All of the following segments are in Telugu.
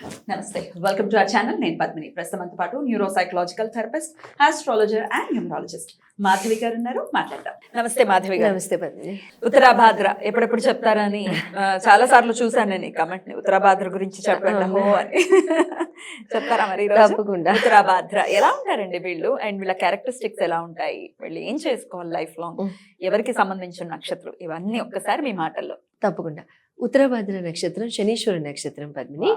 నమస్తే, వెల్కమ్ టు అవర్ ఛానల్. నేను పద్మిని. ప్రస్తుతంతో పాటు neuro psychological therapist, astrologer and numerologist Madhavi గారు ఉన్నారు. మాట్లాడదాం. నమస్తే మాధవి గారు. నమస్తే పద్మిని. ఉత్తరాభాద్ర ఎప్పుడెప్పుడు చెప్తారని చాలా సార్లు చూసాను నేను ఈ కమెంట్ ని. ఉత్తరాభాద్ర గురించి చెప్పండి అని చెప్తారా మరి? తప్పకుండా. ఉత్తరాభాద్ర ఎలా ఉంటారండి వీళ్ళు, అండ్ వీళ్ళ క్యారెక్టరిస్టిక్స్ ఎలా ఉంటాయి, వీళ్ళు ఏం చేసుకోవాలి లైఫ్ లాంగ్, ఎవరికి సంబంధించిన నక్షత్రం, ఇవన్నీ ఒక్కసారి మీ మాటల్లో. తప్పకుండా. ఉత్తరాభాద్ర నక్షత్రం శనీశ్వర నక్షత్రం పద్మిని.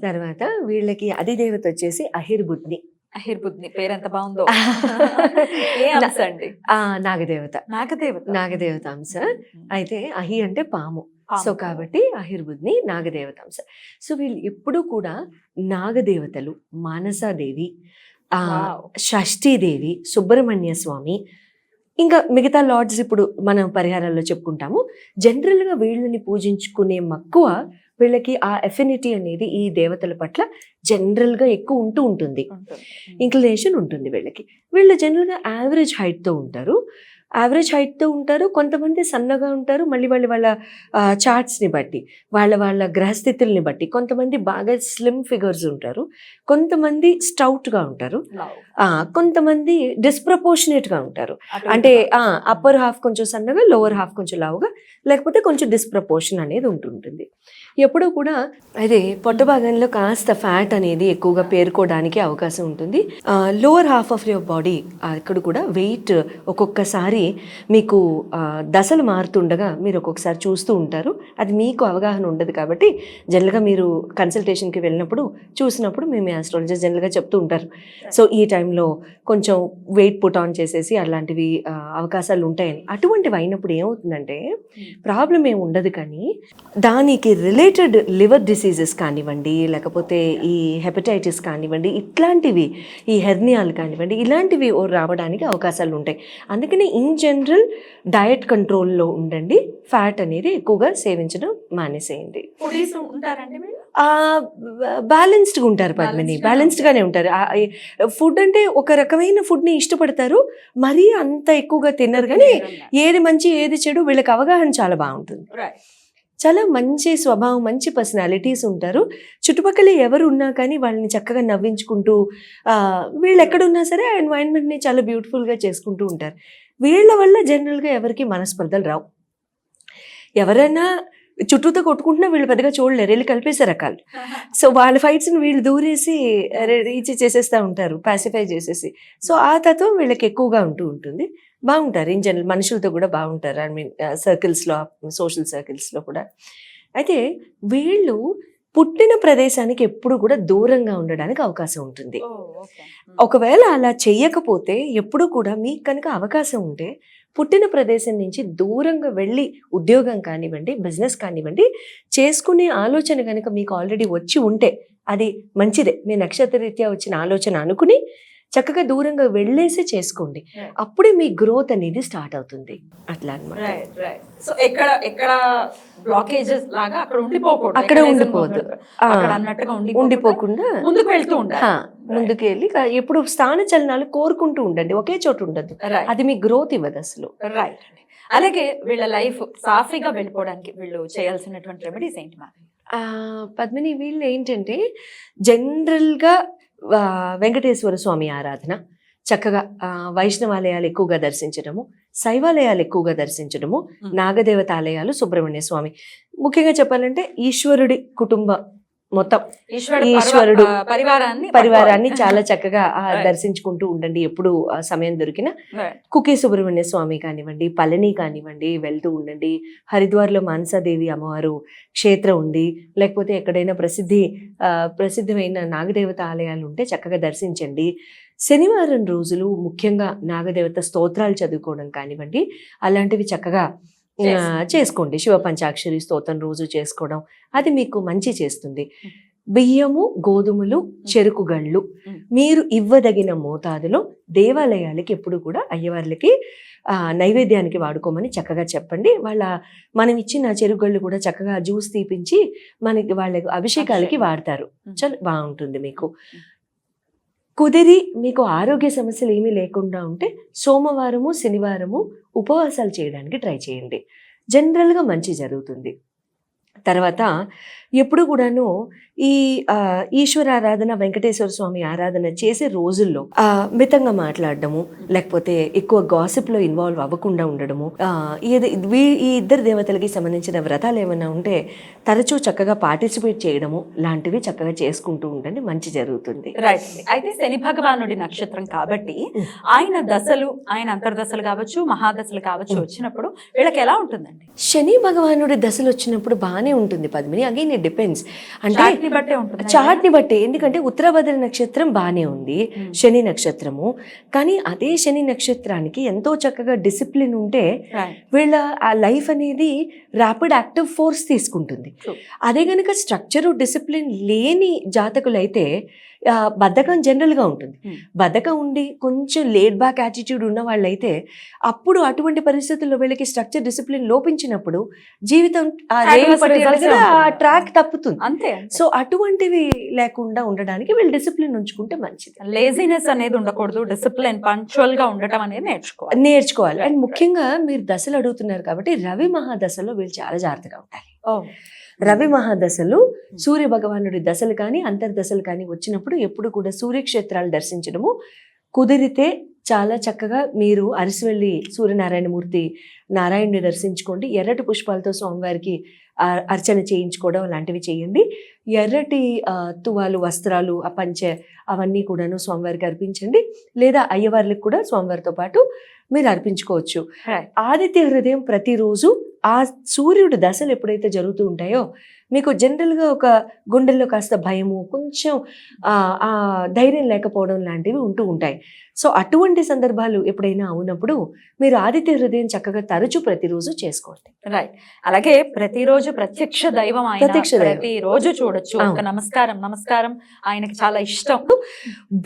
తర్వాత వీళ్ళకి అధిదేవత వచ్చేసి అహిర్బుద్ని. అహిర్బుద్ని పేరు ఎంత బాగుందో. ఏ అంశ అండి? నాగదేవత. నాగదేవత. నాగదేవత అంశ. అయితే అహి అంటే పాము. సో కాబట్టి అహిర్బుద్ని నాగదేవత అంశ. సో వీళ్ళు ఎప్పుడూ కూడా నాగదేవతలు, మానసాదేవి, షష్ఠీదేవి, సుబ్రహ్మణ్య స్వామి, ఇంకా మిగతా లార్డ్స్ ఇప్పుడు మనం పరిహారాల్లో చెప్పుకుంటాము. జనరల్గా వీళ్ళని పూజించుకునే మక్కువ వీళ్ళకి, ఆ ఎఫినిటీ అనేది ఈ దేవతల పట్ల జనరల్గా ఎక్కువ ఉంటుంది, ఇంక్లినేషన్ ఉంటుంది వీళ్ళకి. వీళ్ళు జనరల్గా యావరేజ్ హైట్తో ఉంటారు. కొంతమంది సన్నగా ఉంటారు. మళ్ళీ వాళ్ళ చార్ట్స్ని బట్టి, వాళ్ళ గ్రహస్థితుల్ని బట్టి కొంతమంది బాగా స్లిమ్ ఫిగర్స్ ఉంటారు, కొంతమంది స్టౌట్గా ఉంటారు, కొంతమంది డిస్ప్రపోర్షనేట్గా ఉంటారు. అంటే అప్పర్ హాఫ్ కొంచెం సన్నగా, లోవర్ హాఫ్ కొంచెం లావుగా, లేకపోతే కొంచెం డిస్ప్రపోర్షన్ అనేది ఉంటుంటుంది. ఎప్పుడూ కూడా అదే పొట్ట భాగంలో కాస్త ఫ్యాట్ అనేది ఎక్కువగా పేరుకోవడానికి అవకాశం ఉంటుంది. Lower half of your body అక్కడ కూడా వెయిట్ ఒక్కొక్కసారి మీకు దశలు మారుతుండగా మీరు ఒక్కొక్కసారి చూస్తూ ఉంటారు. అది మీకు అవగాహన ఉండదు కాబట్టి జనరల్గా మీరు కన్సల్టేషన్కి వెళ్ళినప్పుడు చూసినప్పుడు మేము ఆస్ట్రాలజర్ జనరల్గా చెప్తూ ఉంటారు. సో ఈ టైంలో కొంచెం వెయిట్ పుట్ ఆన్ చేసేసి అలాంటివి అవకాశాలు ఉంటాయని. అటువంటివి అయినప్పుడు ఏమవుతుందంటే ప్రాబ్లం ఏమి ఉండదు, కానీ దానికి రిలేటెడ్ లివర్ డిసీజెస్ కానివ్వండి, లేకపోతే ఈ హెపటైటిస్ కానివ్వండి, ఇట్లాంటివి, ఈ హెర్నియాలు కానివ్వండి, ఇలాంటివి రావడానికి అవకాశాలు ఉంటాయి. అందుకని ఇన్ జనరల్ డయట్ కంట్రోల్లో ఉండండి. ఫ్యాట్ అనేది ఎక్కువగా సేవించడం మానేసేయండి. బ్యాలెన్స్డ్గా ఉంటారు పద్మిని, బ్యాలెన్స్డ్గానే ఉంటారు. ఫుడ్ అంటే ఒక రకమైన ఫుడ్ని ఇష్టపడతారు, మరీ అంత ఎక్కువగా తినరు, కానీ ఏది మంచి ఏది చెడు వీళ్ళకి అవగాహన చాలా బాగుంటుంది. చాలా మంచి స్వభావం, మంచి పర్సనాలిటీస్ ఉంటారు. చుట్టుపక్కల ఎవరు ఉన్నా కానీ వాళ్ళని చక్కగా నవ్వించుకుంటూ, వీళ్ళు ఎక్కడున్నా సరే ఆ ఎన్వైరన్మెంట్ని చాలా బ్యూటిఫుల్గా చేసుకుంటూ ఉంటారు. వీళ్ళ వల్ల జనరల్గా ఎవరికి మనస్పర్ధలు రావు. ఎవరైనా చుట్టూతో కొట్టుకుంటున్నా వీళ్ళు పెద్దగా చూడలేరు, వెళ్ళి కలిపేసే రకాలు. సో వాళ్ళ ఫైట్స్ని వీళ్ళు దూరేసి రీచ్ చేసేస్తూ ఉంటారు, పాసిఫై చేసేసి. సో ఆ తత్వం వీళ్ళకి ఎక్కువగా ఉంటుంది. బాగుంటారు ఇన్ జనరల్, మనుషులతో కూడా బాగుంటారు. ఐ మీన్ సర్కిల్స్లో, సోషల్ సర్కిల్స్లో కూడా. అయితే వీళ్ళు పుట్టిన ప్రదేశానికి ఎప్పుడు కూడా దూరంగా ఉండడానికి అవకాశం ఉంటుంది. ఒకవేళ అలా చెయ్యకపోతే, ఎప్పుడు కూడా మీకు కనుక అవకాశం ఉంటే పుట్టిన ప్రదేశం నుంచి దూరంగా వెళ్ళి ఉద్యోగం కానివ్వండి, బిజినెస్ కానివ్వండి చేసుకునే ఆలోచన కనుక మీకు ఆల్రెడీ వచ్చి ఉంటే అది మంచిదే. మీ నక్షత్ర రీత్యా వచ్చిన ఆలోచన అనుకుని చక్కగా దూరంగా వెళ్ళేసి చేసుకోండి. అప్పుడే మీ గ్రోత్ అనేది స్టార్ట్ అవుతుంది. అట్లా అన్నమాట. సో ఎక్కడ బ్లాకేజెస్ లాగా అక్కడ ఉండిపోదు, ఉండిపోకుండా ముందుకు వెళ్తూ ఉండాలి. ముందుకు వెళ్ళి ఎప్పుడు స్థాన చలనాలు కోరుకుంటూ ఉండండి, ఒకే చోటు ఉండదు. అది మీ గ్రోత్ ఇవ్వదు అసలు. రైట్. అలాగే వీళ్ళ లైఫ్ సాఫీగా వెళ్ళిపోవడానికి వీళ్ళు చేయాల్సినటువంటి రెమెడీస్ ఏంటి పద్మిని? వీళ్ళు ఏంటంటే జనరల్గా వెంకటేశ్వర స్వామి ఆరాధన, చక్కగా వైష్ణవాలయాలు ఎక్కువగా దర్శించడము, శైవాలయాలు ఎక్కువగా దర్శించడము, నాగదేవత ఆలయాలు, సుబ్రహ్మణ్య స్వామి. ముఖ్యంగా చెప్పాలంటే ఈశ్వరుడి కుటుంబం మొత్తం, ఈశ్వరుడు పరివారాన్ని చాలా చక్కగా దర్శించుకుంటూ ఉండండి ఎప్పుడు సమయం దొరికిన. కుకే సుబ్రహ్మణ్య స్వామి కానివ్వండి, పళని కానివ్వండి వెళ్తూ ఉండండి. హరిద్వార్లో మానసాదేవి అమ్మవారు క్షేత్రం ఉంది, లేకపోతే ఎక్కడైనా ప్రసిద్ధమైన నాగదేవత ఆలయాలు ఉంటే చక్కగా దర్శించండి. శనివారం రోజులు ముఖ్యంగా నాగదేవత స్తోత్రాలు చదువుకోవడం కానివ్వండి, అలాంటివి చక్కగా చేసుకోండి. శివ పంచాక్షరి స్తోత్రం రోజు చేసుకోవడం అది మీకు మంచి చేస్తుంది. బియ్యము, గోధుమలు, చెరుకు గళ్ళు మీరు ఇవ్వదగిన మోతాదులో దేవాలయాలకి ఎప్పుడు కూడా అయ్యవార్లకి నైవేద్యానికి వాడుకోమని చక్కగా చెప్పండి. మనం ఇచ్చిన చెరుగళ్ళు కూడా చక్కగా జ్యూస్ తీపించి వాళ్ళకి అభిషేకాలకి వాడతారు. చాలా బాగుంటుంది. మీకు కుదిరి మీకు ఆరోగ్య సమస్యలు ఏమీ లేకుండా ఉంటే సోమవారము, శనివారము ఉపవాసాలు చేయడానికి ట్రై చేయండి. జనరల్గా మంచి జరుగుతుంది. తర్వాత ఎప్పుడు కూడాను ఈ ఈశ్వరారాధన, వెంకటేశ్వర స్వామి ఆరాధన చేసే రోజుల్లో మితంగా మాట్లాడడము, లేకపోతే ఎక్కువ గాసిప్లో ఇన్వాల్వ్ అవ్వకుండా ఉండడము, ఈ ఇద్దరు దేవతలకి సంబంధించిన వ్రతాలు ఏమైనా ఉంటే తరచూ చక్కగా పార్టిసిపేట్ చేయడము లాంటివి చక్కగా చేసుకుంటూ ఉండండి, మంచి జరుగుతుంది. రైట్. అయితే శని భగవానుడి నక్షత్రం కాబట్టి ఆయన దశలు, ఆయన అంతర్దశలు కావచ్చు, మహాదశలు కావచ్చు వచ్చినప్పుడు వీళ్ళకి ఎలా ఉంటుందండి? శని భగవానుడి దశలు వచ్చినప్పుడు బాగానే ఉంటుంది పద్మిని. అగైన్ ఇట్ డిపెండ్స్, అంటే చార్ట్ని బట్టే ఉంటుంది. చార్ట్ని బట్టి. ఎందుకంటే ఉత్తరాభద్ర నక్షత్రం బాగానే ఉంది, శని నక్షత్రము. కానీ అదే శని నక్షత్రానికి ఎంతో చక్కగా డిసిప్లిన్ ఉంటే వీళ్ళ ఆ లైఫ్ అనేది ర్యాపిడ్ యాక్టివ్ ఫోర్స్ తీసుకుంటుంది. అదే కనుక స్ట్రక్చరు డిసిప్లిన్ లేని జాతకులైతే బద్ధకం జనరల్గా ఉంటుంది. బద్ధకం ఉండి కొంచెం లేడ్ బ్యాక్ యాటిట్యూడ్ ఉన్న వాళ్ళైతే అప్పుడు అటువంటి పరిస్థితుల్లో వీళ్ళకి స్ట్రక్చర్ డిసిప్లిన్ లోపించినప్పుడు జీవితం ట్రాక్ తప్పుతుంది. అంతే. సో అటువంటివి లేకుండా ఉండడానికి వీళ్ళు డిసిప్లిన్ ఉంచుకుంటే మంచిది. లేజినెస్ అనేది ఉండకూడదు, డిసిప్లిన్, పంక్చువల్ గా ఉండటం అనేది నేర్చుకోవాలి. అండ్ ముఖ్యంగా మీరు దశలు అడుగుతున్నారు కాబట్టి రవి మహాదశలో వీళ్ళు చాలా జాగ్రత్తగా ఉండాలి. రవి మహాదశలు సూర్య భగవానుడి దశలు కానీ అంతర్దశలు కానీ వచ్చినప్పుడు ఎప్పుడు కూడా సూర్యక్షేత్రాలు దర్శించడము, కుదిరితే చాలా చక్కగా మీరు అరిసివెల్లి సూర్యనారాయణమూర్తి నారాయణుని దర్శించుకోండి. ఎర్రటి పుష్పాలతో స్వామివారికి అర్చన చేయించుకోవడం లాంటివి చేయండి. ఎర్రటి తువాలు, వస్త్రాలు, ఆ పంచె అవన్నీ కూడాను స్వామివారికి అర్పించండి. లేదా అయ్యవార్లకు కూడా స్వామివారితో పాటు మీరు అర్పించుకోవచ్చు. ఆదిత్య హృదయం ప్రతిరోజు ఆ సూర్యుడు దశలు ఎప్పుడైతే జరుగుతూ ఉంటాయో మీకు జనరల్గా ఒక గుండెల్లో కాస్త భయము, కొంచెం ఆ ధైర్యం లేకపోవడం లాంటివి ఉంటూ ఉంటాయి. సో అటువంటి సందర్భాలు ఎప్పుడైనా అవునప్పుడు మీరు ఆదిత్య హృదయం చక్కగా తరచూ ప్రతిరోజు చేసుకోండి. రైట్. అలాగే ప్రతిరోజు ప్రత్యక్ష దైవం ఆయన, ప్రతిరోజు చూడొచ్చు. ఒక నమస్కారం ఆయనకి చాలా ఇష్టం.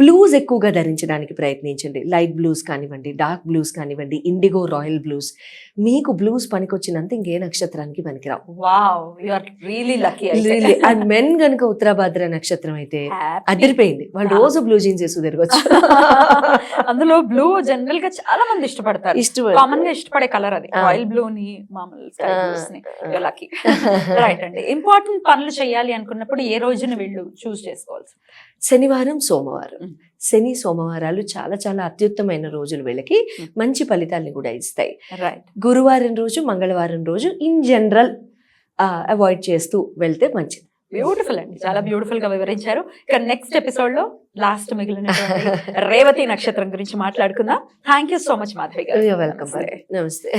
బ్లూస్ ఎక్కువగా ధరించడానికి ప్రయత్నించండి. లైట్ బ్లూస్ కానివ్వండి, డార్క్ బ్లూస్ కానివ్వండి, ఇండిగో, రాయల్ బ్లూస్. మీకు బ్లూస్ పనికొచ్చినంత ఇంకే నక్షత్రానికి పనికిరావు. Wow, you are really lucky. And men గనుక ఉత్తరాభద్ర నక్షత్రం అయితే అదిరిపోయింది, వాళ్ళు రోజు బ్లూ జీన్స్ వేసు తిరగచ్చు. అందులో బ్లూ జనరల్ గా చాలా మంది ఇష్టపడతారు. కామన్ గా ఇష్టపడే కలర్ అది, రాయల్ బ్లూ ని, మామూలు స్కై బ్లూస్ ని. లక్కీ. రైట్ అండి. ఇంపార్టెంట్ పనులు చేయాలి అనుకున్నప్పుడు ఏ రోజున వీళ్ళు చూస్ చేసుకోవాలి? శనివారం, సోమవారం. శని, సోమవారాలు చాలా చాలా అత్యుత్తమైన రోజులు, వీళ్ళకి మంచి ఫలితాలను కూడా ఇస్తాయి. గురువారం రోజు, మంగళవారం రోజు ఇన్ జనరల్ అవాయిడ్ చేస్తూ వెళ్తే మంచిది. బ్యూటిఫుల్ అండి, చాలా బ్యూటిఫుల్ గా వివరించారు. ఇక నెక్స్ట్ ఎపిసోడ్ లో లాస్ట్ మిగిలిన రేవతి నక్షత్రం గురించి మాట్లాడుకుందాం. Thank you so much Madhavi గారు. వెల్కమ్. నమస్తే.